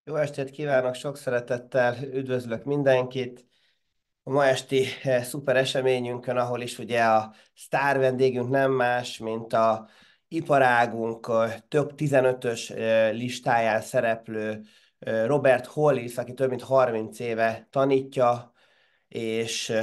Jó estét kívánok, sok szeretettel üdvözlök mindenkit. A ma esti szuper eseményünkön, ahol is ugye a sztár vendégünk nem más, mint a iparágunk több 15-ös listáján szereplő Robert Hollis, aki több mint 30 éve tanítja, és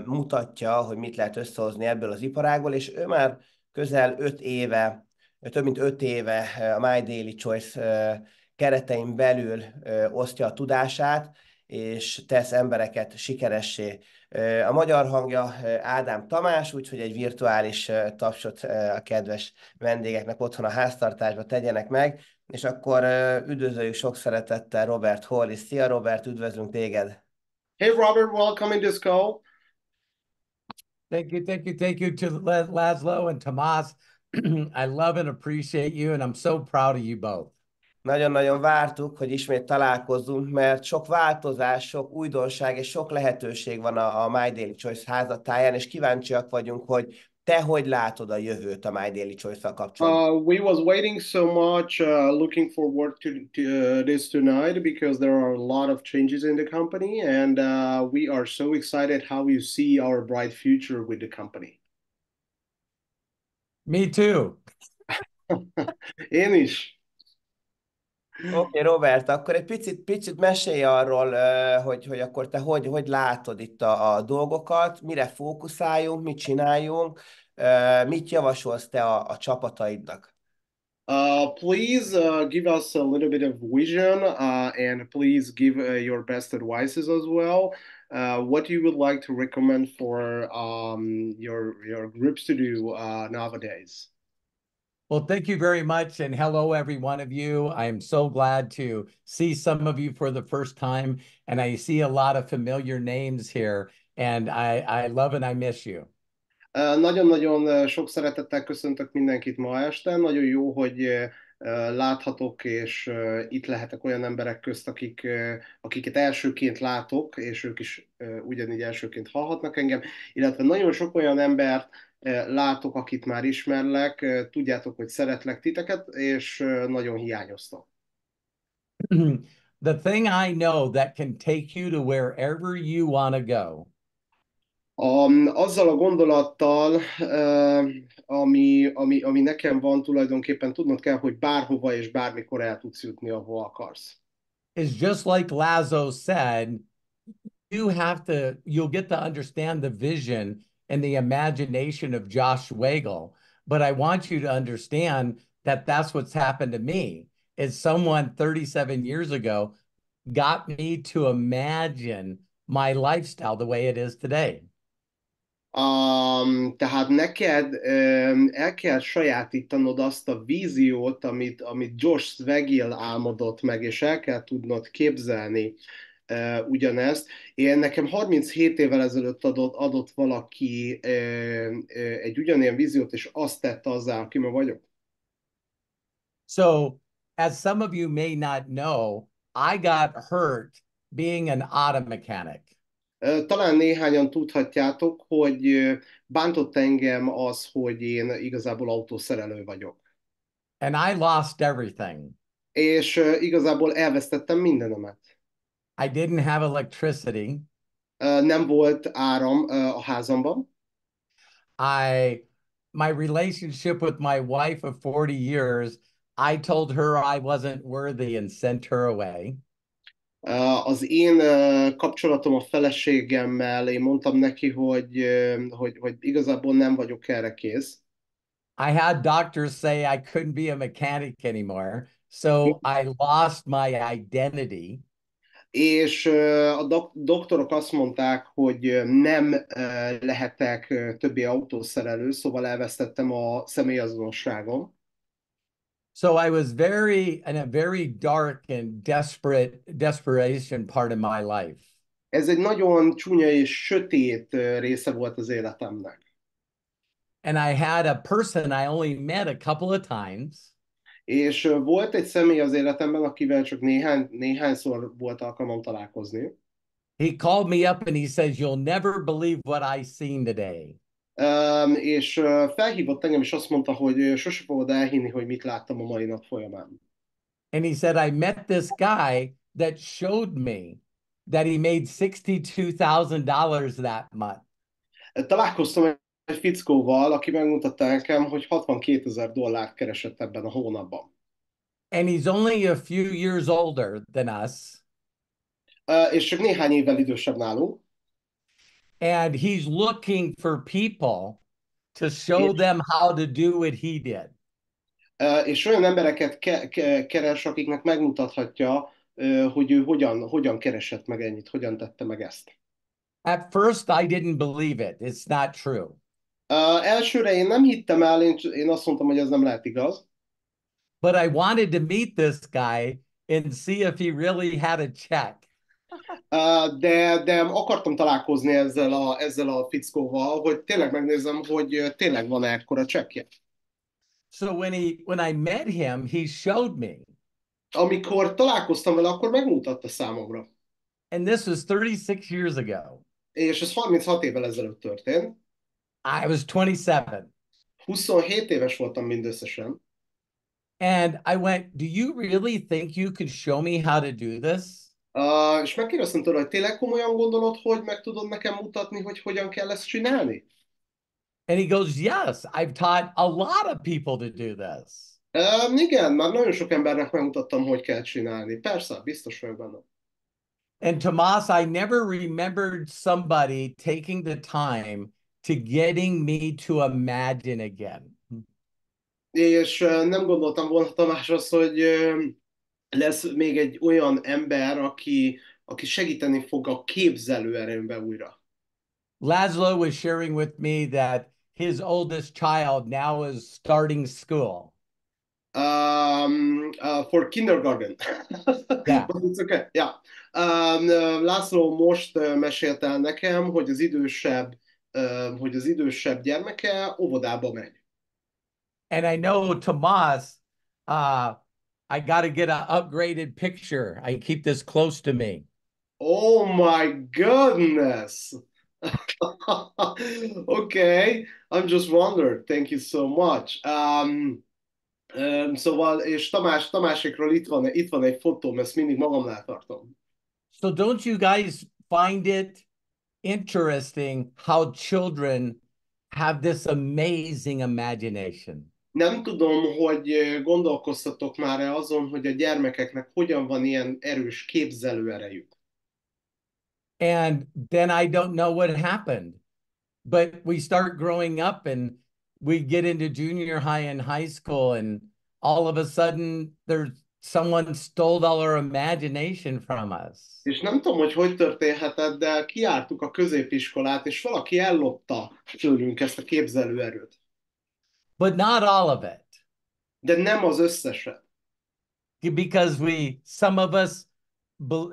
mutatja, hogy mit lehet összehozni ebből az iparágból, és ő már közel 5 éve, több mint 5 éve a My Daily Choice keretein belül osztja a tudását, és tesz embereket sikeressé. A magyar hangja Ádám Tamás, úgyhogy egy virtuális tapsot a kedves vendégeknek otthon a háztartásba tegyenek meg, és akkor üdvözöljük sok szeretettel Robert Hollis. Szia Robert, üdvözlünk téged! Hey, Robert, welcome in this call. Thank you to Laszlo and Tomas. I love and appreciate you, and I'm so proud of you both. Nagyon-nagyon vártuk, hogy ismét találkozzunk, mert sok változás, sok újdonság és sok lehetőség van a My Daily Choice házatáján, és kíváncsiak vagyunk, hogy te hogy látod a jövőt a My Daily Choice-szal kapcsolatban. We was waiting so much, looking forward to this tonight because there are a lot of changes in the company, and we are so excited how you see our bright future with the company. Me too. Én is. Oké, Robert, akkor egy picit mesélj arról, hogy akkor te hogy látod itt a dolgokat, mire fókuszáljunk, mit csináljunk, mit javasolsz te a csapataidnak? Please give us a little bit of vision, and please give your best advices as well. What you would like to recommend for your groups to do nowadays? Well, thank you very much, and hello, every one of you. I am so glad to see some of you for the first time, and I see a lot of familiar names here, and I love and I miss you. Nagyon-nagyon sok szeretettel köszöntök mindenkit ma este. Nagyon jó, hogy láthatok, és itt lehetek olyan emberek közt, akiket elsőként látok, és ők is ugyanígy elsőként hallhatnak engem, illetve nagyon sok olyan embert látok, akit már ismerlek, tudjátok, hogy szeretlek titeket, és nagyon hiányoztok. The thing I know that can take you to wherever you want to go Azzal a gondolattal, ami nekem van, tulajdonképpen tudnod kell, hogy bárhova és bármikor el tudsz jutni, ahol akarsz. is just like Lazo said, you'll get to understand the vision and the imagination of Josh Wagel. But I want you to understand that that's what's happened to me. Is someone 37 years ago got me to imagine my lifestyle the way it is today. Tehát neked el kell sajátítanod azt a víziót, amit Josh Swagel álmodott meg, és el kell tudnod képzelni ugyanezt. Nekem 37 évvel ezelőtt adott valaki egy ugyanilyen víziót, és azt tette azzá, aki ma vagyok. So, as some of you may not know, I got hurt being an auto mechanic. Talán néhányan tudhatjátok, hogy bántott engem az, hogy én igazából autószerelő vagyok. And I lost everything. És igazából elvesztettem mindenemet. I didn't have electricity. Nem volt áram a házamban. I my relationship with my wife of 40 years, I told her I wasn't worthy and sent her away. Az én kapcsolatom a feleségemmel, én mondtam neki, hogy igazából nem vagyok erre kész. I had doctors say I couldn't be a mechanic anymore, so I lost my identity. És a doktorok azt mondták, hogy nem lehetek többé autószerelő, szóval elvesztettem a személyazonosságom. So I was very in a very dark and desperation part of my life. Ez egy nagyon csúnya és sötét része volt az életemnek. And I had a person I only met a couple of times. És volt egy személy az életemben, akivel csak néhányszor volt alkalmam találkozni. He called me up and he says, "You'll never believe what I seen today." És felhívott engem, és azt mondta, hogy sose fogod elhinni, hogy mit láttam a mai nap folyamán. And he said, I met this guy that showed me that he made $62,000 that month. Találkoztam egy fickóval, aki megmutatta nekem, hogy 62 000 dollárt keresett ebben a hónapban. And he's only a few years older than us. És csak néhány évvel idősebb nálunk. And he's looking for people to show them how to do what he did. És olyan embereket keres, akiknek megmutathatja, hogy ő hogyan keresett meg ennyit, hogyan tette meg ezt. At first, I didn't believe it. It's not true. Elsőre én nem hittem el, én azt mondtam, hogy ez nem lehet igaz. But I wanted to meet this guy and see if he really had a check. De akartam találkozni ezzel a fickóval, hogy tényleg megnézem, hogy tényleg van-e ekkora csekkje. So when I met him, he showed me. Amikor találkoztam vele, akkor megmutatta számomra. And this was 36 years ago. És ez 36 évvel ezelőtt történt. I was 27. 27 éves voltam mindösszesen. And I went, do you really think you could show me how to do this? És megkérdeztem tőle, hogy tényleg komolyan gondolod, hogy meg tudod nekem mutatni, hogy hogyan kell ezt csinálni? And he goes, yes, I've taught a lot of people to do this. Igen, már nagyon sok embernek megmutattam, hogy kell csinálni. Persze, biztos vagyok benne. And Tomas, I never remembered somebody taking the time to getting me to imagine again. És nem gondoltam volna, Tamás, azt, hogy lesz még egy olyan ember, aki segíteni fog a képzelőerőmbe újra. Laszlo was sharing with me that his oldest child now is starting school. For kindergarten. Yeah. But it's okay. Yeah. László most mesélte el nekem, hogy az idősebb gyermeke óvodába megy. And I know Tomas, I got to get an upgraded picture. I keep this close to me. Oh my goodness. Okay, I'm just wondered. Thank you so much. Szóval, és Tamásékról itt van egy fotóm, ezt mindig magamnál tartom. So don't you guys find it interesting how children have this amazing imagination? Nem tudom, hogy gondolkoztatok már-e azon, hogy a gyermekeknek hogyan van ilyen erős képzelőerejük. And then I don't know what happened. But we start growing up and we get into junior high and high school, and all of a sudden someone stole all our imagination from us. És nem tudom, hogy történhetett, de kijártuk a középiskolát, és valaki ellopta tőlünk ezt a képzelőerőt. But not all of it. De nem az összeset. Because some of us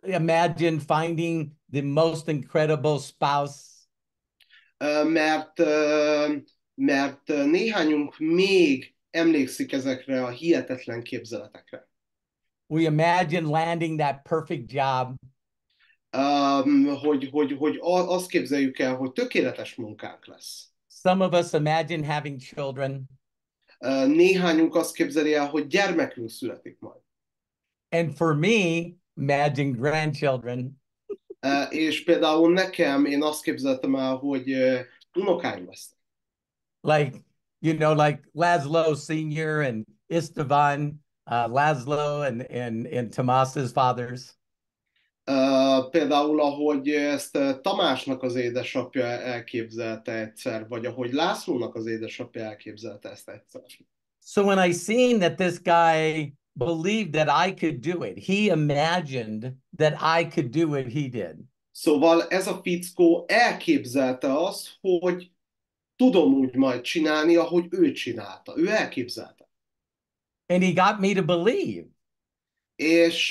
imagine finding the most incredible spouse. Mert néhányunk még emlékszik ezekre a hihetetlen képzeletekre. We imagine landing that perfect job. Hogy azt képzeljük el, hogy tökéletes munkánk lesz. Some of us imagine having children. Néhányunk azt képzeli el, hogy gyermekünk születik majd. And for me, imagine grandchildren. És például nekem, én azt képzeltem el, hogy unokáim lesznek. Like, like Laszlo Sr. and Istvan, Laszlo and Tomas's fathers. Például, ahogy ezt Tamásnak az édesapja elképzelte egyszer, vagy ahogy Lászlónak az édesapja elképzelte ezt egyszer. So when I seen that this guy believed that I could do it, he imagined that I could do what he did. Szóval ez a fickó elképzelte azt, hogy tudom úgy majd csinálni, ahogy ő csinálta. Ő elképzelte. And he got me to believe. És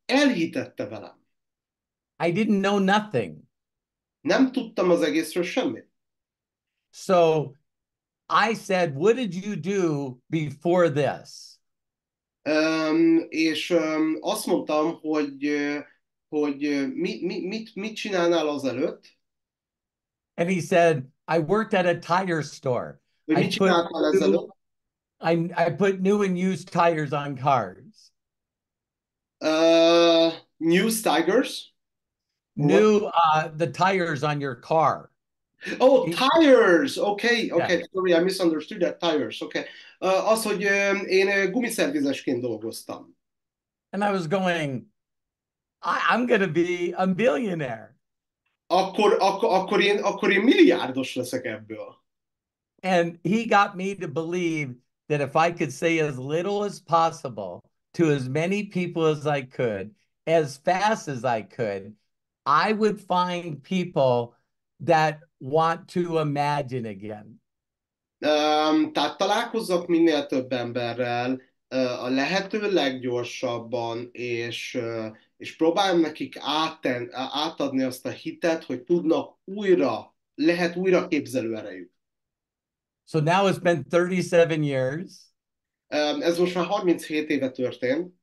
elhitette velem. I didn't know nothing. Nem tudtam az egészről semmit. So I said, what did you do before this? És azt mondtam, hogy mit csinálnál azelőtt? And he said, I worked at a tire store. I put new and used tires on cars. News Tigers? Or what? New the tires on your car. Oh, He- tires! Okay, yeah. okay, sorry, I misunderstood that. Tires, okay. Az, hogy én gumiszervizesként dolgoztam. And I was going, I'm going to be a millionaire. Akkor én milliárdos leszek ebből. And he got me to believe that if I could say as little as possible to as many people as I could, as fast as I could, I would find people that want to imagine again. Tehát találkozzak minél több emberrel, a lehető leggyorsabban, és próbáljam nekik átadni azt a hitet, hogy lehet újra képzelő erejük. So now it's been 37 years. Ez most már 37 éve történt,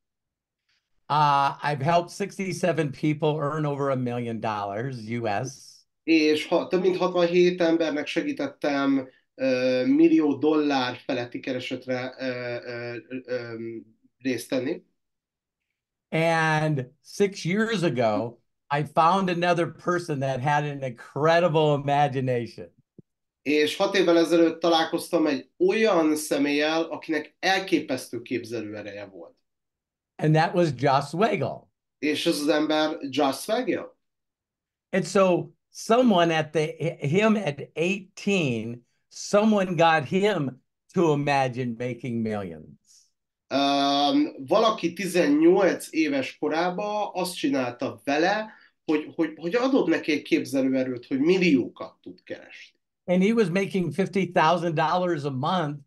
I've helped 67 people earn over $1 million US. és több mint 67 embernek segítettem millió dollár feletti keresetre részt tenni. And 6 years ago, I found another person that had an incredible imagination. És 6 évvel ezelőtt találkoztam egy olyan személlyel, akinek elképesztő képzelőereje volt. And that was Josh Weigel. És ez az ember Josh Swagel. And so him at 18, someone got him to imagine making millions. Valaki 18 éves korában azt csinálta vele, hogy adott neki egy képzelőerőt, hogy milliókat tud keresni. And he was making $50,000 a month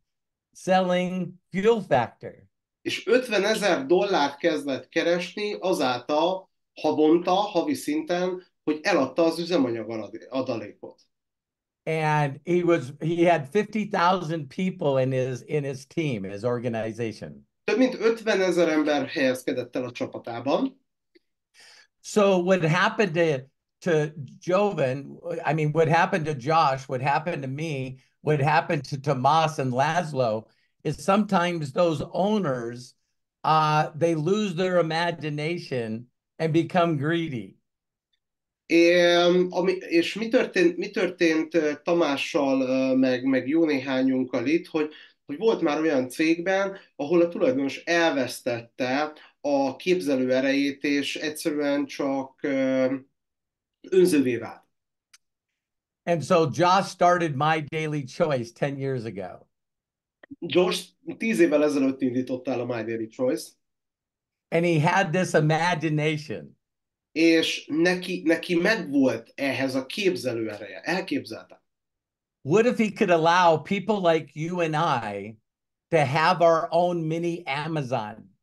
selling Fuel Factor. És 50 000 dollárt kezdett keresni azáltal havonta, havi szinten, hogy eladta az üzemanyag adalékot. And he had 50,000 people in his team, his organization. Több mint 50 000 ember helyezkedett el a csapatában. So what happened to Jovan, I mean, what happened to Josh, what happened to me, what happened to Tomas and Laszlo is sometimes those owners, they lose their imagination and become greedy. És mi történt Tamással, meg jó néhányunkkal itt, hogy volt már olyan cégben, ahol a tulajdonos elvesztette a képzelő erejét, és egyszerűen csak önzővé vált. And so Josh started My Daily Choice 10 years ago. Josh 10 évvel ezelőtt indította el a My Daily Choice, And he had this imagination. és neki megvolt ehhez a képzelő ereje, elképzelte. What if he could allow people like you and I to have our own mini Amazon?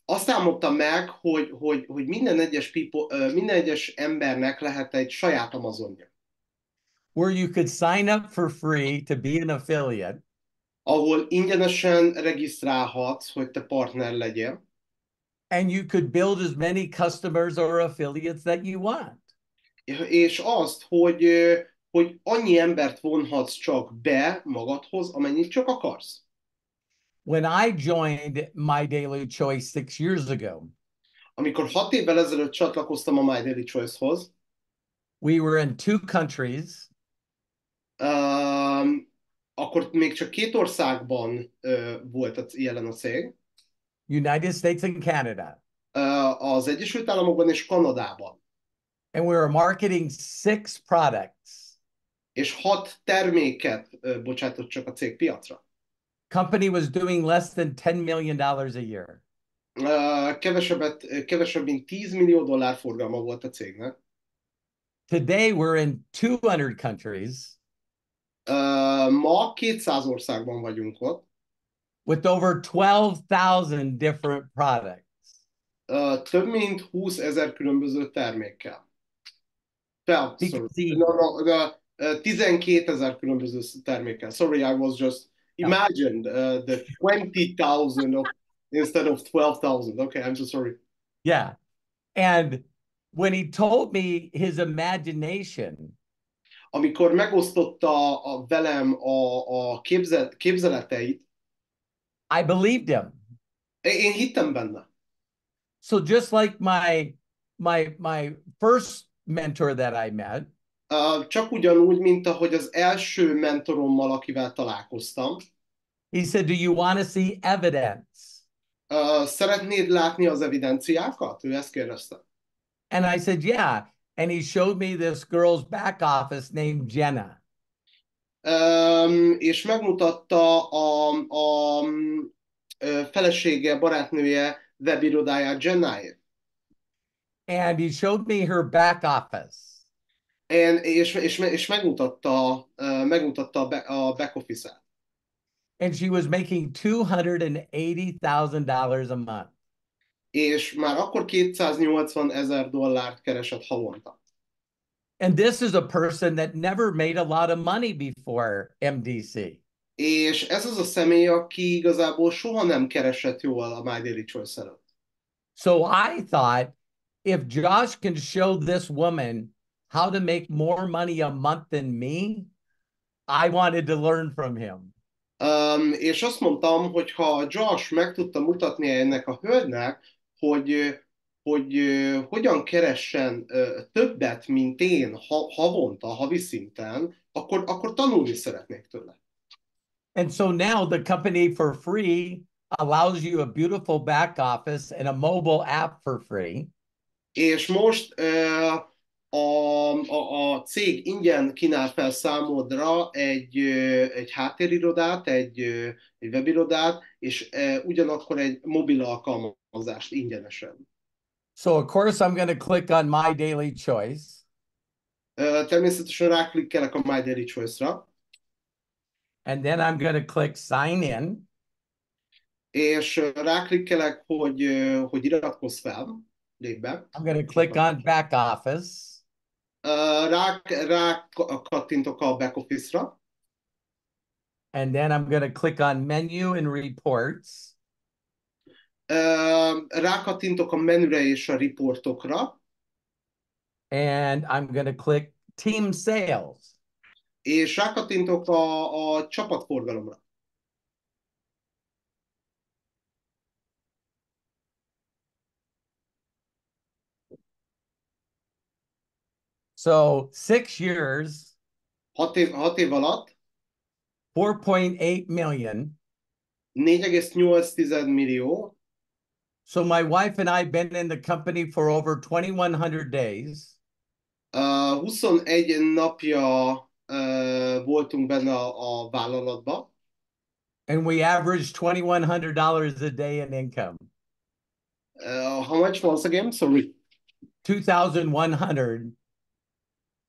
Azt álmodta meg, hogy minden egyes embernek lehet egy saját Amazonja, Where you could sign up for free to be an affiliate. ahol ingyenesen regisztrálhatsz, hogy te partner legyél, And you could build as many customers or affiliates that you want. és azt, hogy annyi embert vonhatsz csak be magadhoz, amennyit csak akarsz. When I joined My Daily Choice 6 years ago, Amikor 6 évvel ezelőtt csatlakoztam a My Daily Choice-hoz, we were in 2 countries. akkor még csak 2 országban volt jelen a cég. United States and Canada. Az Egyesült Államokban és Kanadában. And we were marketing 6 products. És 6 terméket bocsátott csak a cég piacra. Company was doing less than $10 million a year. Kevesebb, mint 10 millió dollár forgalma volt a cégnek. Today we're in 200 countries. Ma 200 országban vagyunk ott. With over 12,000 different products. Több mint 20 000 különböző termékkel. 12 000 különböző termékkel. Sorry, I was just imagined the 20,000 instead of 12,000. Okay, I'm so sorry. Yeah. And when he told me his imagination, amikor megosztotta velem a képzeleteit, I believed him. Én hittem benne. So just like my first mentor that I met, Csak ugyanúgy, mint ahogy az első mentorommal, akivel találkoztam. he said, "Do you want to see evidence?" Szeretnéd látni az evidenciákat? Ő ezt kérdezte. And I said, "Yeah." And he showed me this girl's back office named Jenna. És megmutatta a felesége, barátnője webirodáját, Jennájét. And he showed me her back office. És megmutatta a back office-át. And she was making $280,000 a month. És már akkor $280,000 keresett havonta. And this is a person that never made a lot of money before MDC. És ez az a személy, aki igazából soha nem keresett jól a My Daily Choice előtt. So I thought, if Josh can show this woman how to make more money a month than me, I wanted to learn from him. És azt mondtam, hogy ha Josh meg tudta mutatni ennek a hölgynek, hogy hogyan keressen többet, mint én havonta, havi szinten, akkor tanulni szeretnék tőle. And so now the company for free allows you a beautiful back office and a mobile app for free. És most a cég ingyen kínál fel számodra egy háttérirodát, egy webirodát, és ugyanakkor egy mobil alkalmazást ingyenesen. So of course I'm going to click on My Daily Choice. Természetesen ráklikkelek a My Daily Choice-ra. And then I'm going to click Sign In. És ráklikkelek, hogy iratkozz fel, lépj be. I'm going to click on Back Office. Kattintok a back office-ra. And then I'm going to click on Menu and Reports. Rákattintok a menüre és a riportokra. And I'm going to click Team Sales. És rákattintok a csapatforgalomra. So 6 years, 6 év alatt 4.8 million. 4,8 millió. So my wife and I have been in the company for over 2,100 days. 21 napja voltunk benne a vállalatban. And we averaged $2,100 a day in income. How much once again? Sorry. 2,100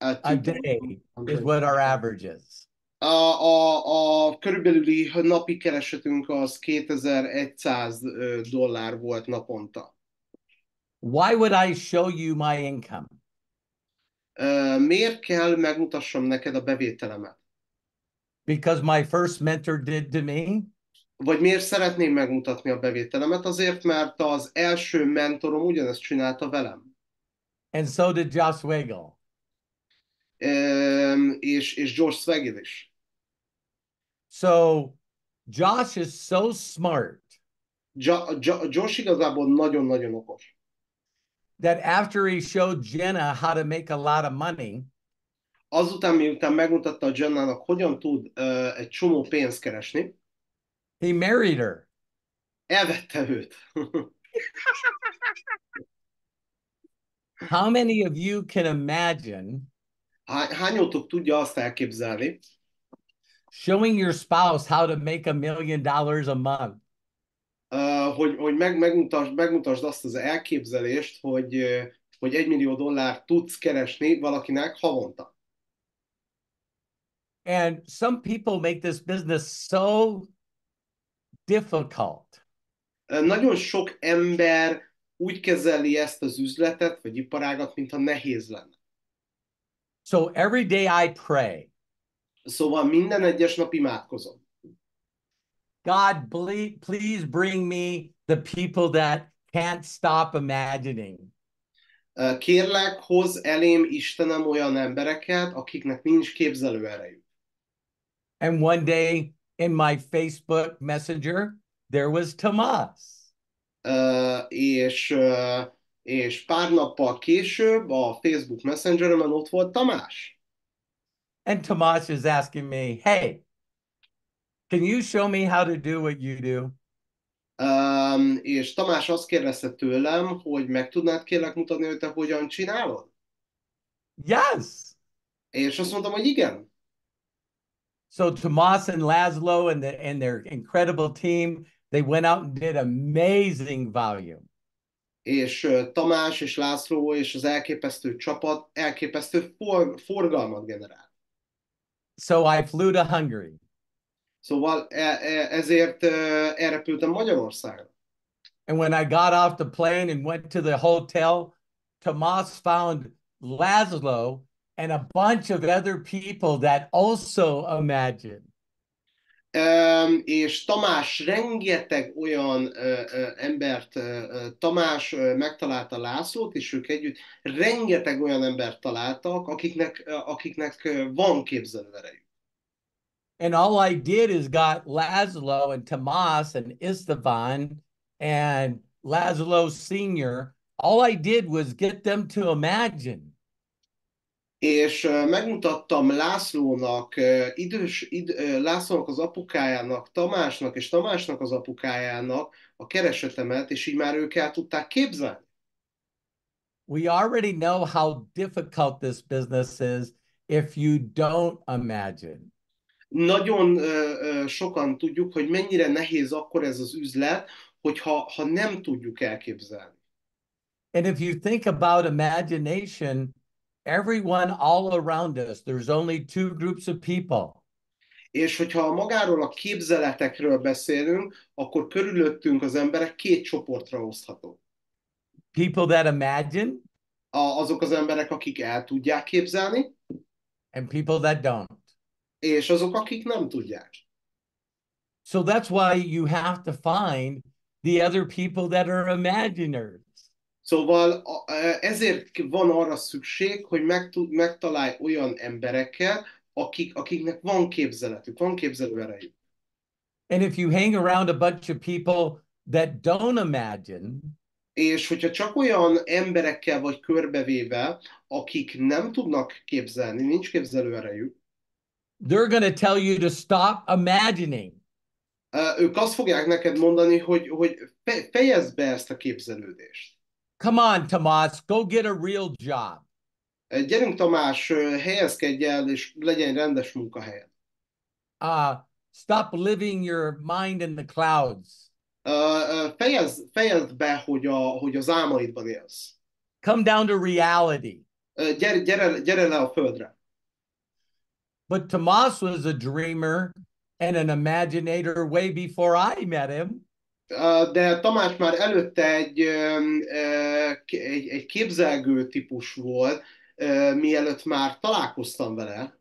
a day is what our average is. A körülbelüli napi keresetünk az $2,100 volt naponta. Why would I show you my income? Miért kell megmutassam neked a bevételemet? Because my first mentor did to me? Vagy miért szeretném megmutatni a bevételemet? Azért, mert az első mentorom ugyanezt csinálta velem. And so did Josh Weigel. És George Swagel is. So Josh is so smart Josh igazából nagyon-nagyon okos. that after he showed Jenna how to make a lot of money, Azután, miután megmutatta a Jennának, hogyan tud egy csomó pénzt keresni, he married her. elvette őt. How many of you can imagine Hányotok tudja azt elképzelni, showing your spouse how to make $1 million a month? hogy megmutasd azt az elképzelést, hogy $1 millió tudsz keresni valakinek havonta. And some people make this business so difficult. Nagyon sok ember úgy kezeli ezt az üzletet, vagy iparágat, mintha nehéz lenne. So every day I pray, Szóval minden egyes nap imádkozom. God, please bring me the people that can't stop imagining. Kérlek, hozz elém, Istenem, olyan embereket, akiknek nincs képzelőerejük. And one day in my Facebook Messenger, there was Tomas. És pár nappal később a Facebook Messengeremben ott volt Tamás. And Tomas is asking me, hey, can you show me how to do what you do? És Tamás azt kérdezte tőlem, hogy meg tudnád kérlek mutatni, hogy te hogyan csinálod? Yes. És azt mondtam, hogy igen. So Tomas and Laszlo and their incredible team, they went out and did amazing volume. És Tamás és László és az elképesztő csapat elképesztő forgalmat generál. So I flew to Hungary. Szóval ezért elrepültem Magyarországra. And when I got off the plane and went to the hotel, Tomas found Laszlo and a bunch of other people that also imagined. És Tamás rengeteg olyan embert, Tamás megtalálta Lászlót, és ők együtt rengeteg olyan embert találtak, akiknek van képzelőerejük. And all I did is got Laszlo and Tomas and Istvan and Laszlo Sr. All I did was get them to imagine. És megmutattam Lászlónak, Lászlónak az apukájának, Tamásnak és Tamásnak az apukájának a keresetemet, és így már ők el tudták képzelni. We already know how difficult this business is if you don't imagine. Nagyon sokan tudjuk, hogy mennyire nehéz akkor ez az üzlet, hogyha nem tudjuk elképzelni. And if you think about imagination, everyone all around us, there's only two groups of people. És hogyha magáról a képzeletekről beszélünk, akkor körülöttünk az emberek két csoportra oszthatók. People that imagine Azok az emberek, akik el tudják képzelni, and people that don't. és azok, akik nem tudják. So that's why you have to find the other people that are imaginers. Szóval ezért van arra szükség, hogy megtalálj olyan emberekkel, akiknek van képzeletük, van képzelőerejük. And if you hang around a bunch of people that don't imagine, És hogyha csak olyan emberekkel vagy körbevéve, akik nem tudnak képzelni, nincs képzelőerejük, they're going to tell you to stop imagining. Ők azt fogják neked mondani, hogy fejezd be ezt a képzelődést. Come on, Tomas, go get a real job. Gyerünk, Tamás, helyezkedj el, és legyen rendes munkahelyed. Stop living your mind in the clouds. Fejezd be, hogy az álmaidban élsz. Come down to reality. Gyere le a földre. But Tomas was a dreamer and an imaginator way before I met him. De Tamás már előtte egy képzelgő típus volt, mielőtt már találkoztam vele.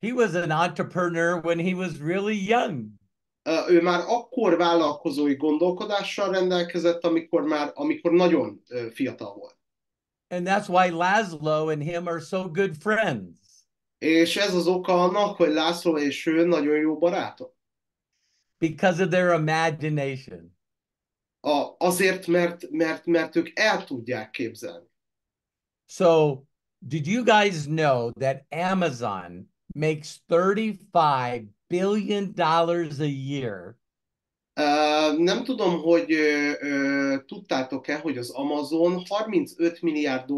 He was an entrepreneur when he was really young. Ő már akkor vállalkozói gondolkodással rendelkezett, amikor nagyon fiatal volt. And that's why Laszlo and him are so good friends. És ez az oka annak, hogy László és ő nagyon jó barátok. Because of their imagination. Azért, mert ők el tudják képzelni. So, did you guys know that Amazon makes $35 billion a year? Nem tudom, hogy tudtátok-e, hogy az Amazon 35 milliárd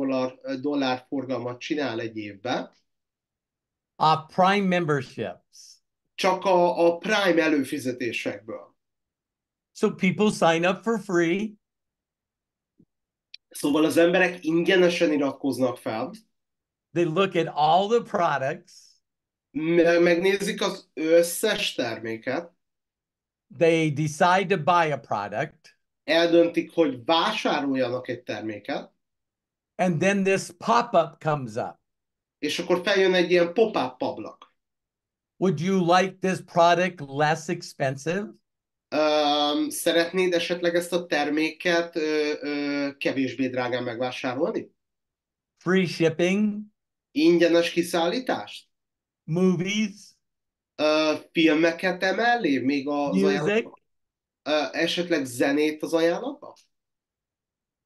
dollár forgalmat csinál egy évben. Off Prime memberships. Csak a Prime előfizetésekből. So people sign up for free. Szóval az emberek ingyenesen iratkoznak fel. They look at all the products. Megnézik az összes terméket. They decide to buy a product. Eldöntik, hogy vásároljanak egy terméket. And then this pop-up comes up. És akkor feljön egy ilyen pop-up ablak. Would you like this product less expensive? Szeretnéd esetleg ezt a terméket kevésbé drágán megvásárolni? Free shipping? Ingyenes kiszállítást? Movies? Filmeket emellé? Még az Music? Esetleg zenét az ajánlatba?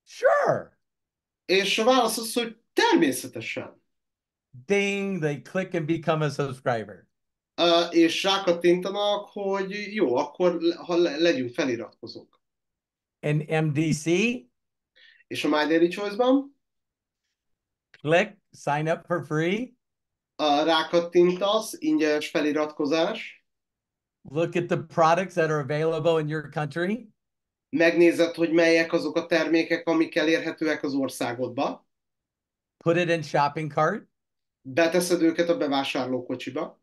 Sure. És a válasz az, hogy természetesen. Ding, they click and become a subscriber. És rákattintanak, hogy jó, akkor ha legyünk feliratkozók. And MDC, És a My Daily Choice-ban click, sign up for free. Rákattintasz, ingyenes feliratkozás, Look at the products that are available in your country. megnézed, hogy melyek azok a termékek, amik elérhetőek az országodba, Put it in shopping cart. beteszed őket a bevásárlókocsiba.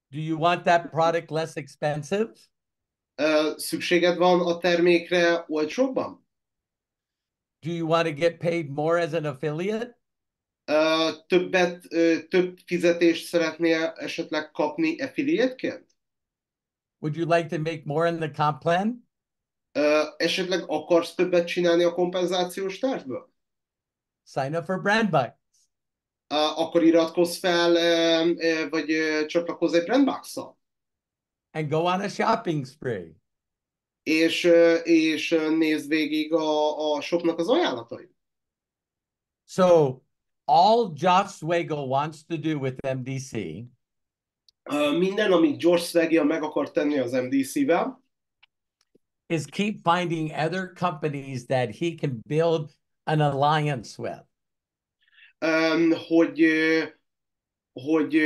Do you want that product less expensive? Szükséged van a termékre olcsóbban? Do you want to get paid more as an affiliate? Több fizetést szeretnél esetleg kapni affiliate-ként? Would you like to make more in the comp plan? Esetleg akarsz többet csinálni a kompenzációs tervből? Sign up for brand bucks. Akkor iratkozz fel, vagy csatlakozz egy brandbox-szal. And go on a shopping spree. És nézd végig a shopnak az ajánlatait. So all Josh Swagel wants to do with MDC Minden, amit George Swagel meg akar tenni az MDC-vel, is keep finding other companies that he can build an alliance with. hogy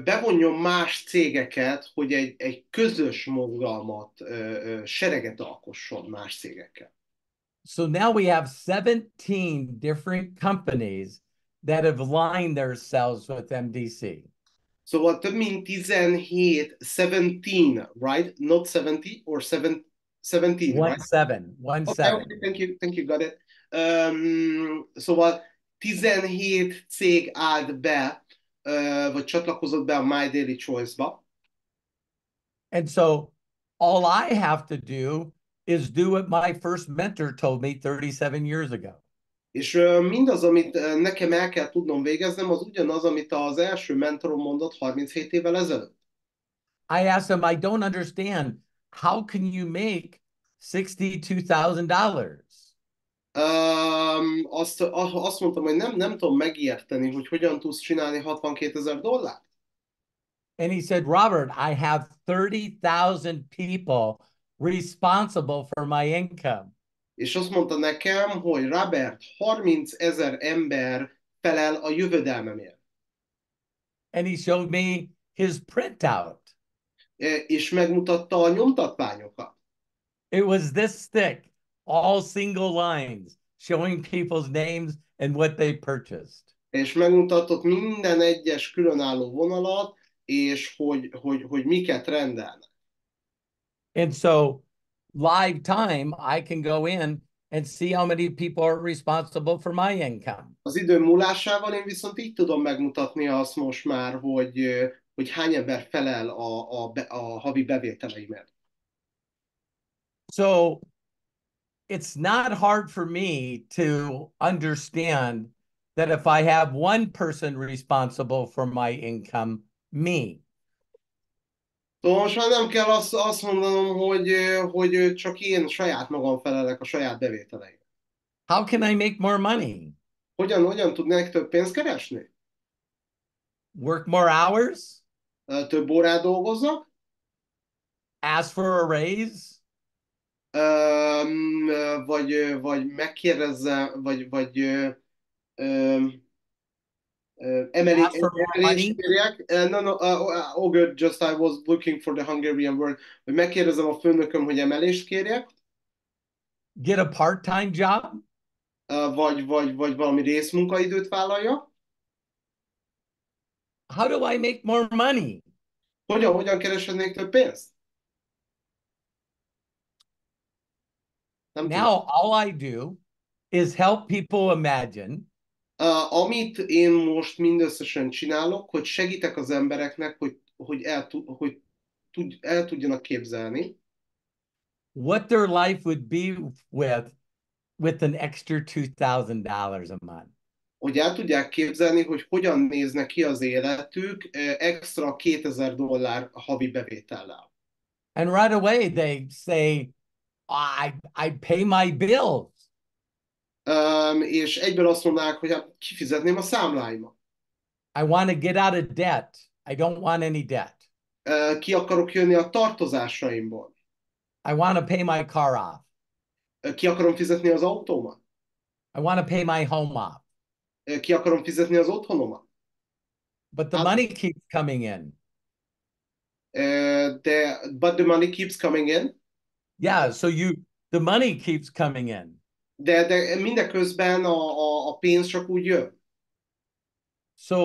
bevonjon más cégeket, hogy egy közös mozgalmat, sereget alkosson más cégekkel. So now we have 17 different companies that have aligned themselves with MDC. Szóval több mint 17, right? Not 70 or 17, right? 17. Okay, thank you, got it. Szóval 17 cég állt be, vagy csatlakozott be a My Daily Choice-ba. And so all I have to do is do what my first mentor told me 37 years ago. És mindaz, amit nekem el kell tudnom végeznem, az ugyanaz, amit az első mentorom mondott 37 évvel ezelőtt. I asked him, I don't understand. How can you make $62,000? Azt mondtam, hogy nem tudom megérteni, hogy hogyan tudsz csinálni $62,000. And he said, Robert, I have 30,000 people responsible for my income. És azt mondta nekem, hogy Robert, 30,000 ember felel a jövedelmemért. And he showed me his printout. És megmutatta a nyomtatványokat. It was this thick, all single lines, showing people's names and what they purchased. És megmutatott minden egyes különálló vonalat, és hogy miket rendelnek. And so live time, I can go in and see how many people are responsible for my income. Az idő múlásával én viszont így tudom megmutatni azt most már, hogy hány ember felel a havi bevételeimért. So it's not hard for me to understand that if I have one person responsible for my income, me. Szóval most már nem kell azt mondanom, hogy csak én saját magam felelek a saját bevételeim. How can I make more money? Hogyan tudnék több pénzt keresni? Work more hours? Több órát dolgozzak? Ask for a raise? Vagy megkérdezzem, vagy Ask for more money? emelést kérjek. Oh good, just I was looking for the Hungarian word. Hogy megkérdezem a főnököm, hogy emelést kérjek. Get a part-time job? Vagy valami részmunkaidőt vállalja. How do I make more money? Hogyan kereshetnék több pénzt? Nem tudom. Now all I do is help people imagine Amit én most mindösszesen csinálok, hogy segítek az embereknek, hogy el tudjanak képzelni, what their life would be with an extra $2,000 a month. hogy el tudják képzelni, hogy hogyan néznek ki az életük extra $2,000 havi bevétellel. And right away they say, I pay my bills. És egyből azt mondanák, hogy hát kifizetném a számláimat. I want to get out of debt. I don't want any debt. Ki akarok jönni a tartozásaimból. I want to pay my car off. Ki akarom fizetni az autómat. I want to pay my home off. Ki akarom fizetni az otthonomat. But the money keeps coming in. But the money keeps coming in. Yeah, so the money keeps coming in. De mindeközben a pénz csak úgy jön. So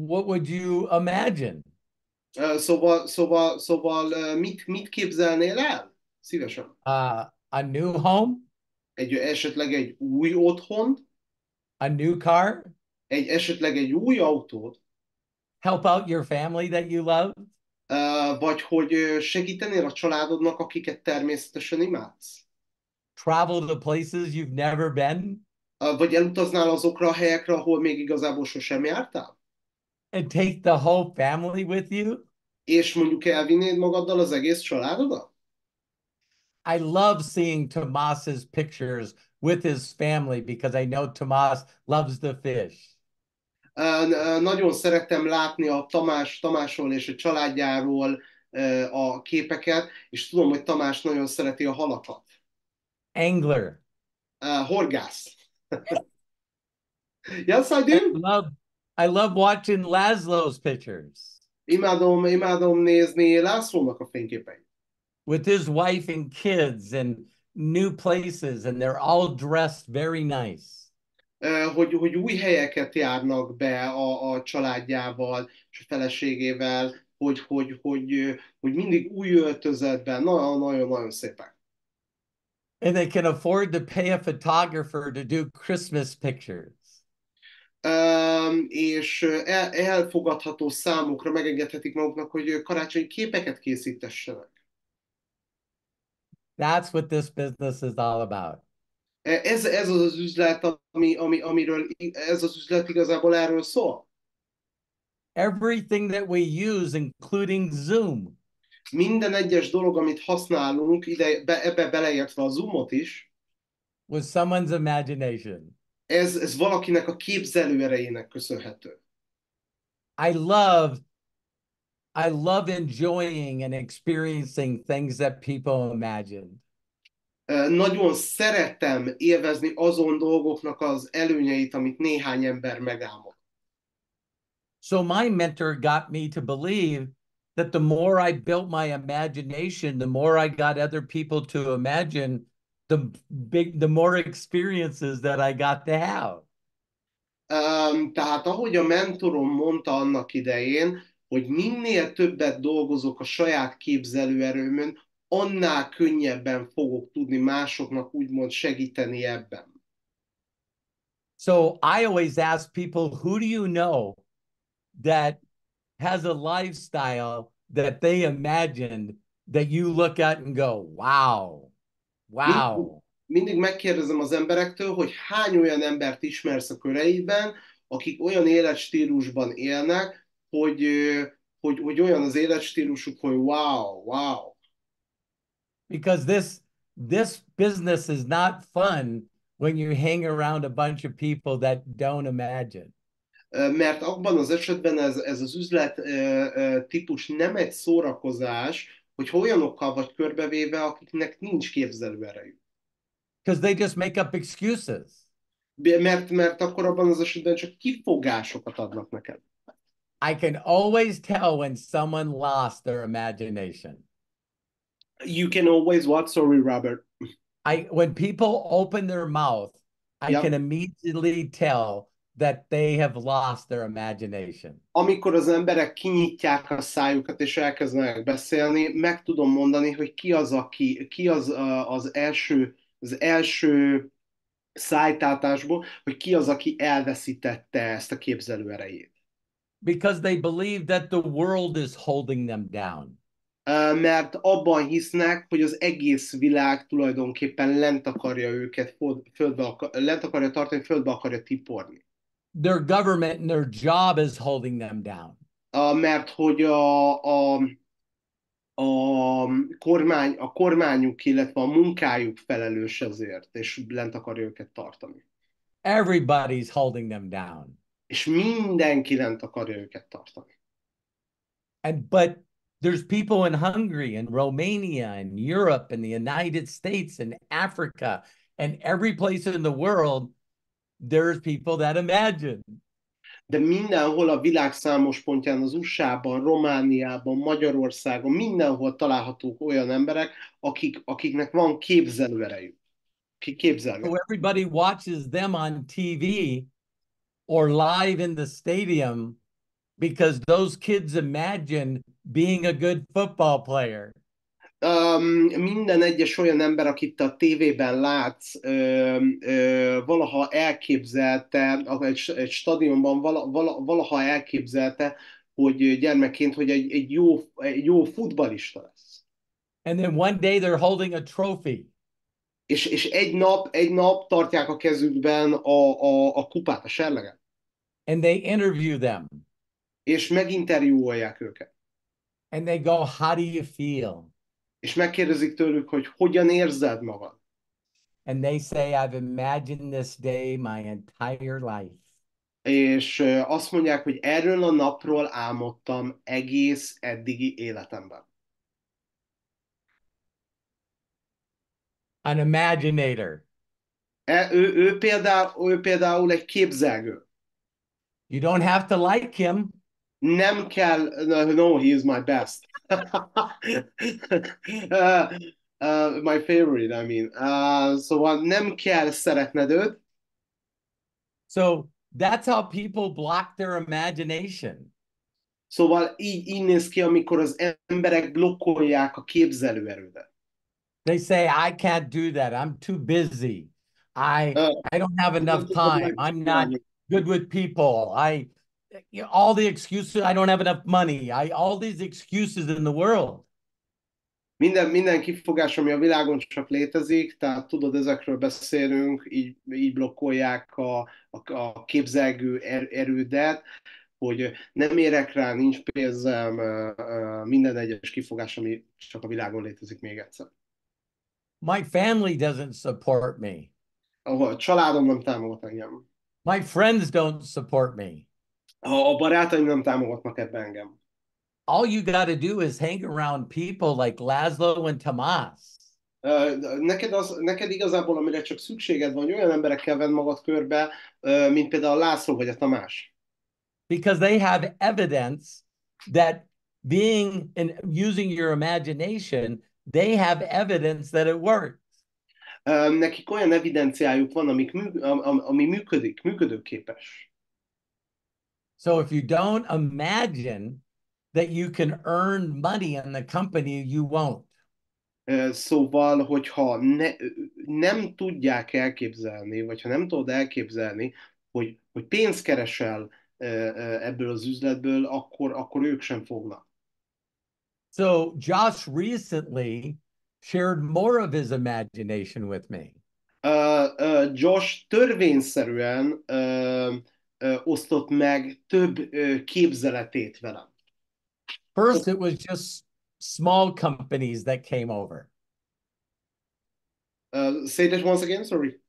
what would you imagine? Szóval mit képzelnél el? Szívesen. A new home? Esetleg egy új otthon? A new car? Esetleg egy új autót? Help out your family that you love? Vagy hogy segítenél a családodnak, akiket természetesen imádsz? Travel to places you've never been? Vagy elutaznál azokra a helyekre, ahol még igazából sosem jártál? And take the whole family with you? És mondjuk elvinnéd magaddal az egész családodat? I love seeing Tomas's pictures with his family because I know Tomas loves the fish. Nagyon szerettem látni a Tamásról és a családjáról a képeket, és tudom, hogy Tamás nagyon szereti a halakat. Angler. Horgász. Yes, I do. I love watching Laszlo's pictures. Imádom nézni Lászlónak a fényképeit. With his wife and kids and new places, and they're all dressed very nice. Hogy új helyeket járnak be a családjával és a feleségével, hogy mindig új öltözetben, nagyon szépek. And they can afford to pay a photographer to do Christmas pictures. És elfogadható számukra megengedhetik maguknak, hogy karácsonyi képeket készítessenek. That's what this business is all about. Ez az üzlet, amiről ez az üzlet igazából erről szól. Everything that we use, including Zoom. Minden egyes dolog, amit használunk, ebbe beleértve a Zoomot is, was someone's imagination. Ez valakinek a képzelő erejének köszönhető. I love enjoying and experiencing things that people imagine. Nagyon szeretem élvezni azon dolgoknak az előnyeit, amit néhány ember megálmod. So my mentor got me to believe that the more I built my imagination, the more I got other people to imagine, the more experiences that I got to have. Tehát ahogy a mentorom mondta annak idején, hogy minél többet dolgozok a saját képzelőerőmön, annál könnyebben fogok tudni másoknak úgymond segíteni ebben. So I always ask people, who do you know that has a lifestyle that they imagined that you look at and go, wow, wow. Mindig megkérdezem az emberektől, hogy hány olyan embert ismersz a köreidben, akik olyan életstílusban élnek, hogy olyan az életstílusuk, hogy wow. Because this business is not fun when you hang around a bunch of people that don't imagine. Mert abban az esetben ez az üzlet típus nem egy szórakozás, hogy olyanokkal vagy körbevéve, akiknek nincs képzelőerejük. Because they just make up excuses. Mert akkor abban az esetben csak kifogásokat adnak neked. I can always tell when someone lost their imagination. You can always what? Sorry, Robert. When people open their mouth, I can immediately tell that they have lost their imagination. Amikor az emberek kinyitják a szájukat és elkezdenek beszélni, meg tudom mondani, hogy ki az első szájtátásból, hogy ki az, aki elveszítette ezt a képzelő erejét. Because they believe that the world is holding them down. Mert abban hisznek, hogy az egész világ tulajdonképpen lent akarja őket lent akarja tartani, földbe akarja tiporni. Their government and their job is holding them down. Mert hogy a kormányuk, illetve a munkájuk felelős ezért, és lent akarja őket tartani. Everybody's holding them down. És mindenki lent akarja őket tartani. But there's people in Hungary and Romania and Europe and the United States and Africa and every place in the world, there's people that imagine. De mindenhol a világ számos pontján, az USA-ban, Romániában, Magyarországon, mindenhol találhatók olyan emberek, akiknek van képzelőerejük. Akik képzelnek. So everybody watches them on TV or live in the stadium because those kids imagine being a good football player. Minden egyes olyan ember, akit a tévében látsz, valaha elképzelte, egy stadionban valaha elképzelte, hogy gyermekként, hogy egy jó futballista lesz. And then one day they're holding a trophy. És egy nap tartják a kezükben a kupát, a serleget. And they interview them. És meginterjúolják őket. And they go, how do you feel? És megkérdezik tőlük, hogy hogyan érzed magad. And they say, I've imagined this day my entire life. És azt mondják, hogy erről a napról álmodtam egész eddigi életemben. An imaginator. Ő például egy képzelgő. You don't have to like him. Nem kell, no, he is my best. My favorite, I mean. Szóval nem kell szeretned őt. So that's how people block their imagination. Szóval így néz ki, amikor az emberek blokkolják a képzelőerődet. They say, I can't do that. I'm too busy. I don't have enough time. I'm not good with people. All the excuses. I don't have enough money. All these excuses in the world. Minden kifogás, ami a világon csak létezik, tehát tudod, ezekről beszélünk, így blokkolják a képzelgő erődet, hogy nem érek rá, nincs pénzem, minden egyes kifogás, ami csak a világon létezik, még egyszer. My family doesn't support me. A családom nem támogat engem. My friends don't support me. A barátaim nem támogatnak ebben engem. All you got to do is hang around people like Laszlo and Tamás. Neked igazából, amire csak szükséged van, hogy olyan emberekkel venn magad körbe, mint például a László vagy a Tamás. Because they have evidence that being and using your imagination, they have evidence that it works. Nekik olyan evidenciájuk van, ami működőképes. So if you don't imagine that you can earn money in the company, you won't. Szóval, hogyha nem tudják elképzelni, vagy ha nem tudod elképzelni, hogy pénzt keresel ebből az üzletből, akkor ők sem fognak. So Josh recently shared more of his imagination with me. Josh törvényszerűen osztott meg több képzeletét velem. First, it was just small companies that came over. Say that once again, sorry.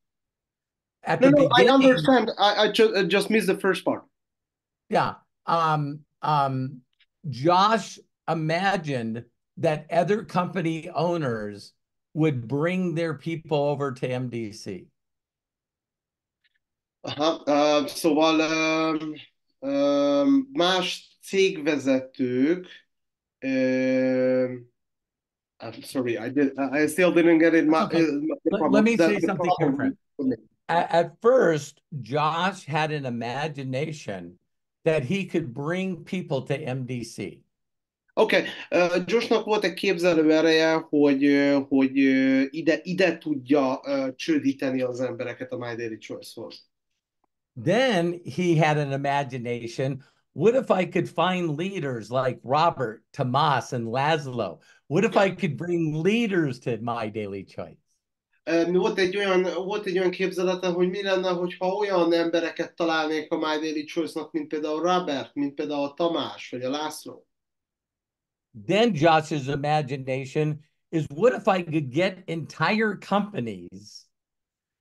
At the beginning, I understand. I just missed the first part. Yeah. Josh imagined that other company owners would bring their people over to MDC. Szóval más cégvezetők, I'm sorry, I still didn't get it. Let me say something different. At first, Josh had an imagination that he could bring people to MDC. Oké, Joshnak volt egy képzelő ereje, hogy ide tudja csődíteni az embereket a My Daily Choice-hoz. Then he had an imagination. What if I could find leaders like Robert, Tamás, and Laszlo? What if I could bring leaders to My Daily Choice? Volt egy olyan képzelete, hogy mi lenne, hogyha olyan embereket találnék a My Daily Choice-nak, mint például Robert, mint például a Tamás, vagy a László. Then Josh's imagination is, what if I could get entire companies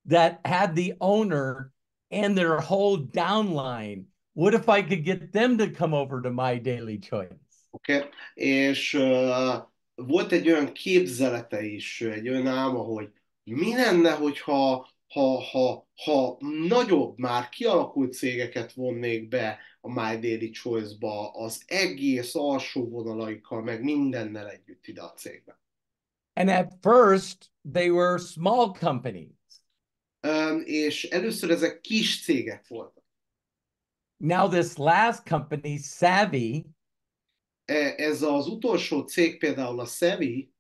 that had the owner and their whole downline? What if I could get them to come over to my daily choice? Okay. És volt egy olyan képzelete is, egy olyan álma, hogy mi lenne, hogyha ha nagyobb, már kialakult cégeket vonnék be a My Daily Choice-ba, az egész alsó vonalaikkal, meg mindennel együtt ide a cégbe. And at first, they were small companies. És először ezek kis cégek voltak. Now this last company, Savvy, Ez az utolsó cég, például a Sevi,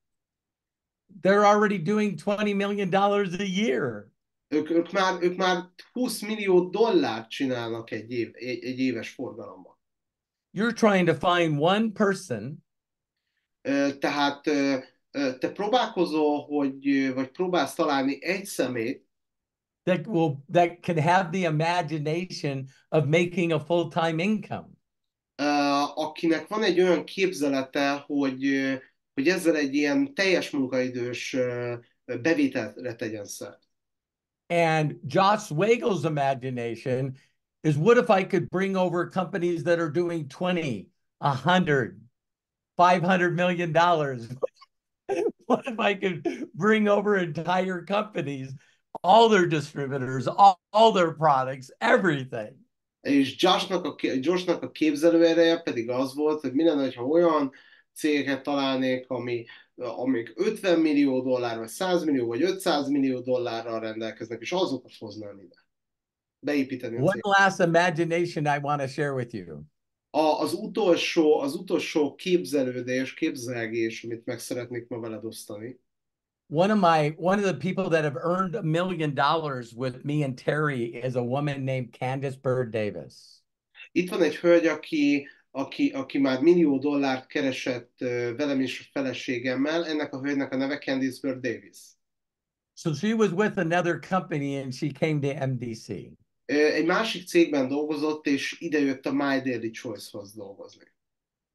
they're already doing $20 million a year. ők már 20 millió dollárt csinálnak egy éves forgalomban. You're trying to find one person Tehát te próbálkozol, vagy próbálsz találni egy személyt, that can have the imagination of making a full-time income. akinek van egy olyan képzelete, hogy ezzel egy ilyen teljes munkaidős bevételre tegyen szert. And Josh Weigel's imagination is, what if I could bring over companies that are doing 20, 100, $500 million? What if I could bring over entire companies, all their distributors, all their products, everything? És Joshnak a képzelőereje pedig az volt, hogy mi lenne, ha olyan cégeket találnék, amik 50 millió dollár, vagy 100 millió, vagy 500 millió dollárral rendelkeznek, és azokat hoznám ide. Beépíteni a One céget. last imagination I want to share with you. Az utolsó képzelgés, amit meg szeretnék ma veled osztani. One of the people that have earned $1 million with me and Terry is a woman named Candace Bird Davis. Itt van egy hölgy, aki már $1 millió keresett velem és a feleségemmel. Ennek a hölgynek a neve Candace Bird Davis. So she was with another company and she came to MDC. Egy másik cégben dolgozott, és idejött a My Daily Choice-hoz dolgozni.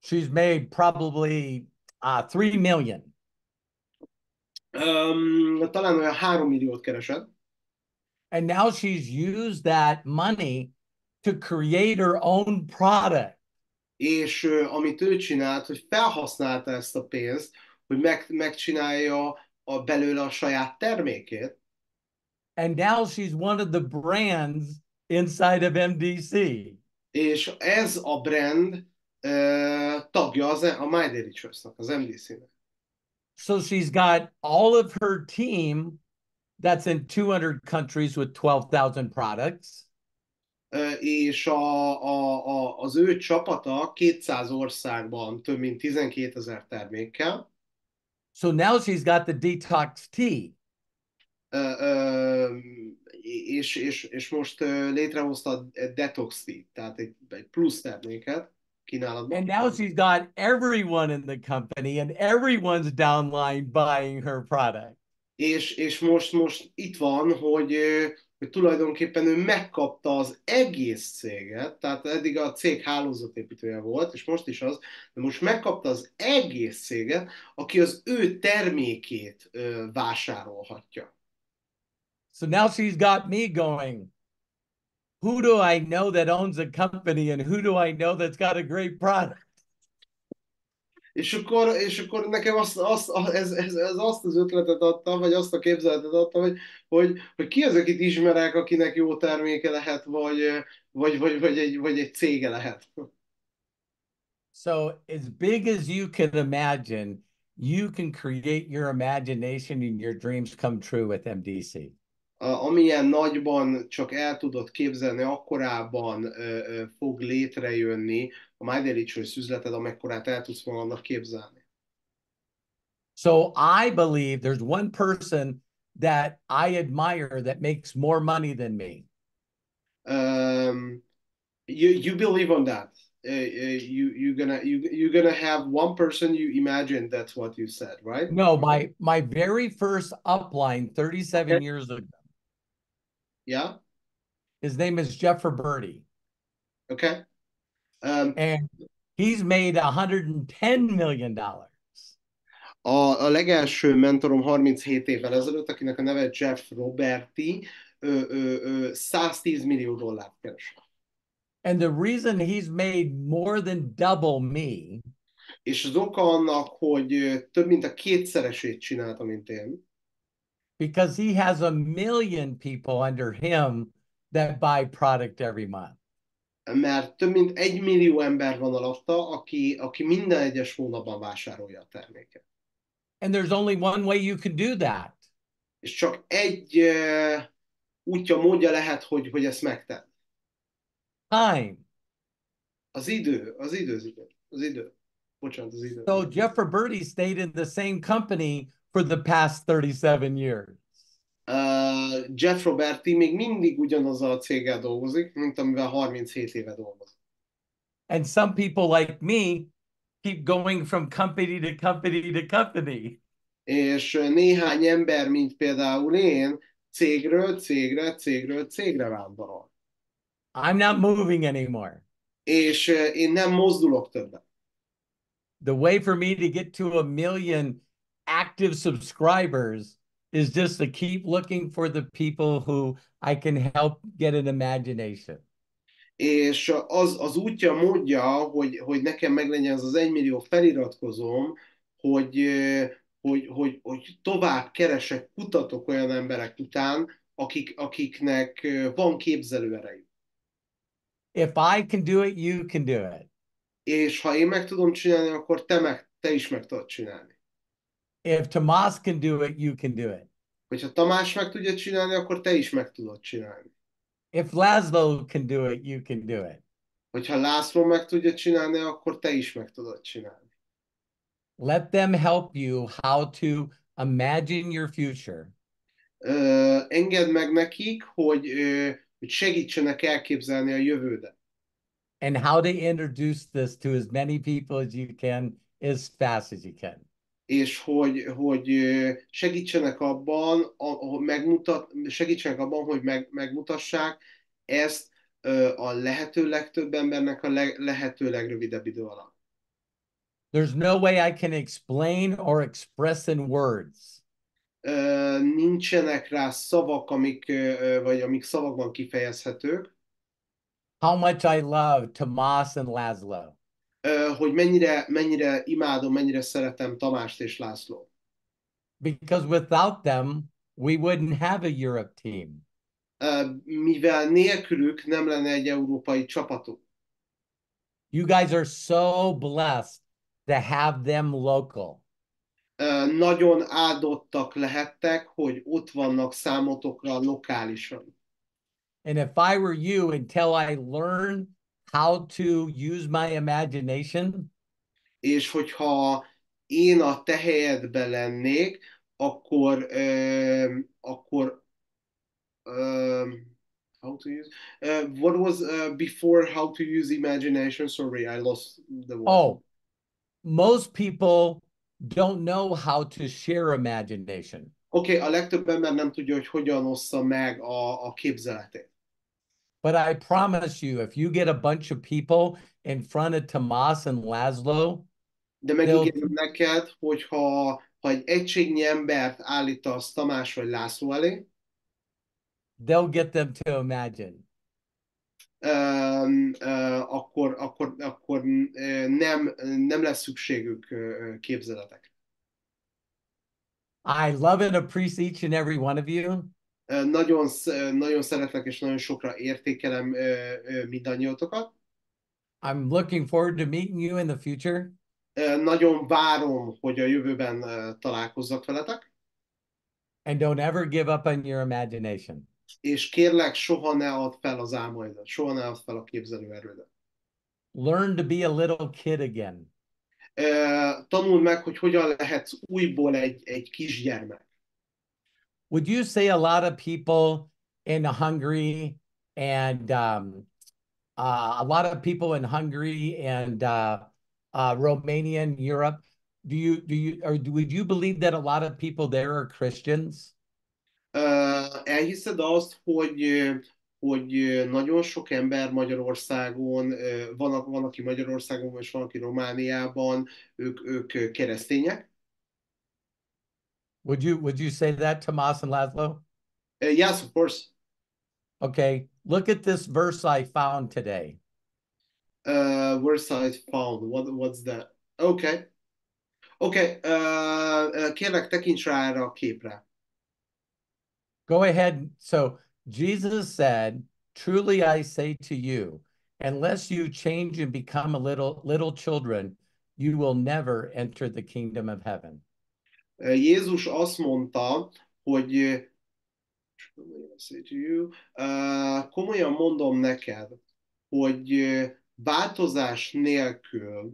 She's made probably 3 million. Talán olyan 3 milliót keresett. And now she's used that money to create her own product. És amit ő csinált, hogy felhasználta ezt a pénzt, hogy megcsinálja belőle a saját termékét. And now she's one of the brands inside of MDC. És ez a brand tagja a My Daily Choice-nak, az MDC-nek. So she's got all of her team that's in 200 countries with 12,000 products. És az ő csapata 200 országban több mint 12 000 termékkel. So now she's got the detox tea. És most létrehozta a detox tea, tehát egy plusz terméket kínálatban. And now she's got everyone in the company and everyone's downline buying her product. És most itt van, hogy tulajdonképpen ő megkapta az egész céget, tehát eddig a cég hálózatépítője volt, és most is az, de most megkapta az egész céget, aki az ő termékét vásárolhatja. So now she's got me going, who do I know that owns a company and who do I know that's got a great product? És akkor nekem ez azt az ötletet adta, vagy azt a képzeletet adta, hogy ki az, akit ismerek, akinek jó terméke lehet, vagy egy cége lehet. So as big as you can imagine, you can create your imagination and your dreams come true with MDC. Amilyen nagyban csak el tudod képzelni, akkorában fog létrejönni a My Daily Choice üzleted, amekkorát el tudsz magadnak képzelni. So I believe there's one person that I admire that makes more money than me. You believe on that? You're gonna have one person you imagine. That's what you said, right? No, my very first upline 37 years ago. Yeah. His name is Jeffrey Birdie. Okay. And He's made $110 million. A legelső mentorom 37 évvel ezelőtt, akinek a neve Jeff Roberti, 110 millió dollárt keres. And the reason he's made more than double me És az oka annak, hogy több mint a kétszeresét csinálta, mint én, because he has 1 million people under him that buy product every month. mert több mint 1 millió ember van alatta, aki minden egyes hónapban vásárolja a terméket. And there's only one way you can do that. És csak egy útja, módja lehet, hogy ezt megtett. Time. Az idő. Bocsánat, az idő. So Jeff Roberti stayed in the same company for the past 37 years. Jeff Roberti még mindig ugyanazzal a céggel dolgozik, mint amivel 37 éve dolgozik. And some people like me keep going from company to company to company. És néhány ember, mint például én, cégről cégre vándorol. I'm not moving anymore. És én nem mozdulok többet. The way for me to get to 1 million active subscribers is just to keep looking for the people who I can help get an imagination. És az útja, módja, hogy nekem meglegyen ez az 1 millió feliratkozóm, hogy tovább keresek, kutatok olyan emberek után, akiknek van képzelőerejük. If I can do it, you can do it. És ha én meg tudom csinálni, akkor te is meg tudod csinálni. If Tomas can do it, you can do it. Hogyha Tamás meg tudja csinálni, akkor te is meg tudod csinálni. If Laszlo can do it, you can do it. Hogyha László meg tudja csinálni, akkor te is meg tudod csinálni. Let them help you how to imagine your future. Engedd meg nekik, hogy segítsenek elképzelni a jövődet. And how to introduce this to as many people as you can, as fast as you can. És hogy segítsenek abban, hogy megmutassák ezt a lehető legtöbb embernek a lehető legrövidebb idő alatt. There's no way I can explain or express in words Nincsenek rá szavak, amik szavakban kifejezhetők, how much I love Tomas and Laszlo. Hogy mennyire imádom, mennyire szeretem Tamást és Lászlót. Because without them, we wouldn't have a Europe team. Mivel nélkülük nem lenne egy európai csapatuk. You guys are so blessed to have them local. Nagyon áldottak lehettek, hogy ott vannak számotokra lokálisan. And if I were you, until I learn how to use my imagination, És hogyha én a te helyedben lennék, akkor how to use what was before how to use imagination? Sorry, I lost the word. oh, most people don't know how to share imagination. Oké, a legtöbb ember nem tudja, hogy hogyan ossza meg a képzeletét. But I promise you, if you get a bunch of people in front of Tomas and Laszlo, De megígérem neked, hogy ha egy egységnyi embert állítasz Tamás vagy László elé, they'll get them to imagine. Akkor nem lesz szükségük képzeletek. I love and appreciate each and every one of you. Nagyon szeretlek és nagyon sokra értékelem mindannyiótokat. I'm looking forward to meeting you in the future. Nagyon várom, hogy a jövőben találkozzak veletek. And don't ever give up on your imagination. És kérlek, soha ne add fel az álmaidat, soha ne add fel a képzelőerődet. Learn to be a little kid again. Tanuld meg, hogy hogyan lehetsz újból egy kisgyermek. Would you say a lot of people in Hungary and a lot of people in Hungary and Romania and Europe, would you believe that a lot of people there are Christians? Elhiszed azt, hogy nagyon sok ember Magyarországon, van, aki Magyarországon, és van, aki Romániában, ők keresztények. Would you say that, Tomas and Laszlo? Yes, of course. Okay, look at this verse I found today. Where's I found? What's that? Okay. Okay. Kérlek, tekints rá erre a képre. Go ahead. So Jesus said, "Truly I say to you, unless you change and become a little children, you will never enter the kingdom of heaven." Jézus azt mondta, hogy komolyan mondom neked, hogy változás nélkül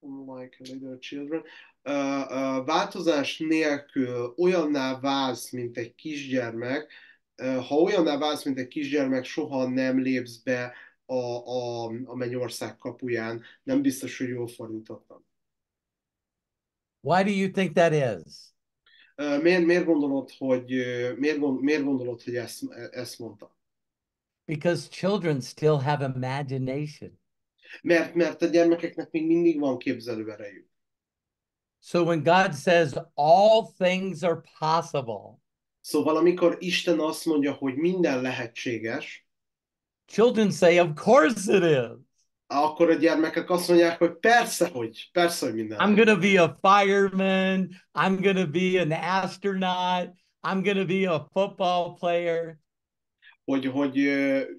like little children, változás nélkül olyanná válsz, mint egy kisgyermek, ha olyanná válsz, mint egy kisgyermek, soha nem lépsz be a mennyország kapuján. Nem biztos, hogy jól fordítottam. Why do you think that is? Miért gondolod, hogy ezt mondta? Because children still have imagination. Mert a gyermekeknek még mindig van képzelőerejük. So when God says all things are possible, Szóval amikor Isten azt mondja, hogy minden lehetséges, children say, of course it is. akkor a gyermekek azt mondják, hogy persze, hogy minden I'm lehet. going to be a fireman. I'm going to be an astronaut. I'm going to be a football player. Hogy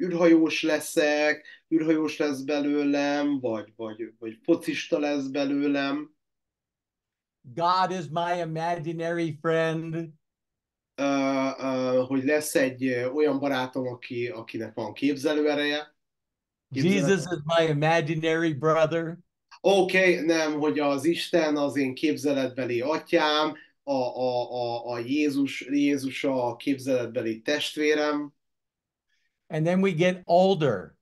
űrhajós leszek, űrhajós lesz belőlem, vagy focista lesz belőlem. God is my imaginary friend. Hogy lesz egy olyan barátom, akinek van képzelőereje. Jesus is my imaginary brother. Oké, nem, hogy az Isten az én képzeletbeli atyám, a Jézus a képzeletbeli testvérem. And then we get older.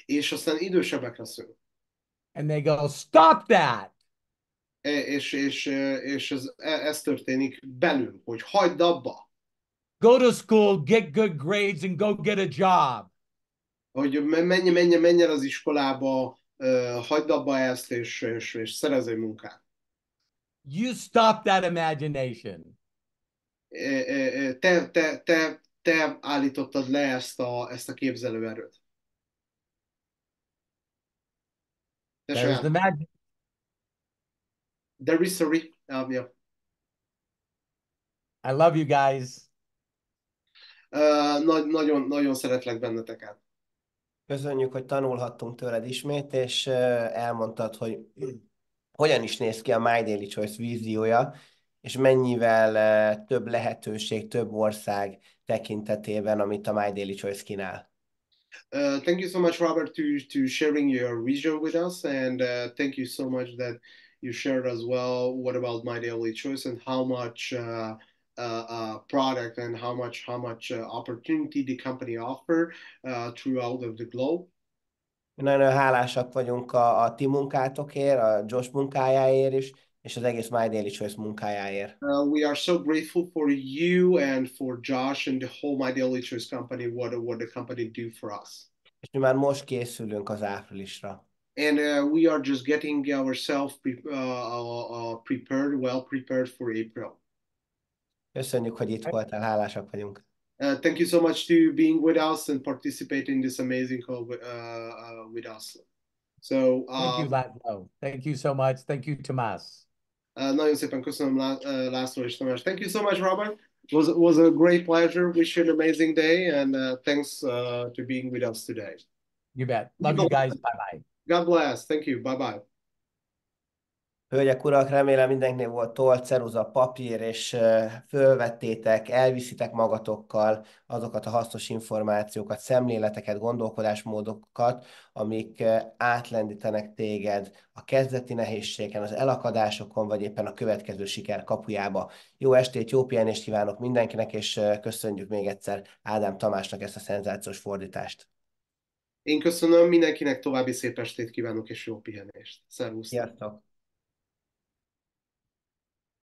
És aztán idősebbek leszünk. And they go, stop that. És ez történik belül, hogy hagyd abba. Go to school, get good grades, and go get a job. Hogy menj el az iskolába, hagyd abba ezt, és szerezz egy munkát. You stop that imagination. Te állítottad le ezt a képzelőerőt. There's the magic. There is yeah. I love you guys. Nagyon szeretlek benneteket. Köszönjük, hogy tanulhattunk tőled ismét, és elmondtad, hogy hogyan is néz ki a My Daily Choice víziója, és mennyivel több lehetőség, több ország tekintetében, amit a My Daily Choice kínál. Thank you so much, Robert, to sharing your vision with us, and thank you so much that you shared as well what about My Daily Choice and how much product and how much opportunity the company offer throughout of the globe. Nagyon hálásak vagyunk a ti munkátokért, a Josh munkájáért is, és az egész My Daily Choice munkájáért. We are so grateful for you and for Josh and the whole My Daily Choice company, what the company do for us. És mi már most készülünk az áprilisra. And we are just getting ourselves well prepared for April. Köszönjük, hogy itt voltál, hálásak vagyunk. Thank you so much to being with us and participating in this amazing call with us. So, Thank you, Laszlo. Thank you so much. Thank you, Tomas. Nagyon szépen köszönöm, László és Tamás. Thank you so much, Robert. Was a great pleasure. Wish you an amazing day, and thanks to being with us today. You bet. Love you guys. Bye-bye. God bless. Thank you. Bye-bye. Hölgyek, urak, remélem mindenkinek volt toll, ceruza, papír, és fölvettétek, elviszitek magatokkal azokat a hasznos információkat, szemléleteket, gondolkodásmódokat, amik átlendítenek téged a kezdeti nehézségeken, az elakadásokon, vagy éppen a következő siker kapujába. Jó estét, jó pihenést kívánok mindenkinek, és köszönjük még egyszer Ádám Tamásnak ezt a szenzációs fordítást. Én köszönöm, mindenkinek további szép estét kívánok, és jó pihenést. Szervusztok! Sziasztok!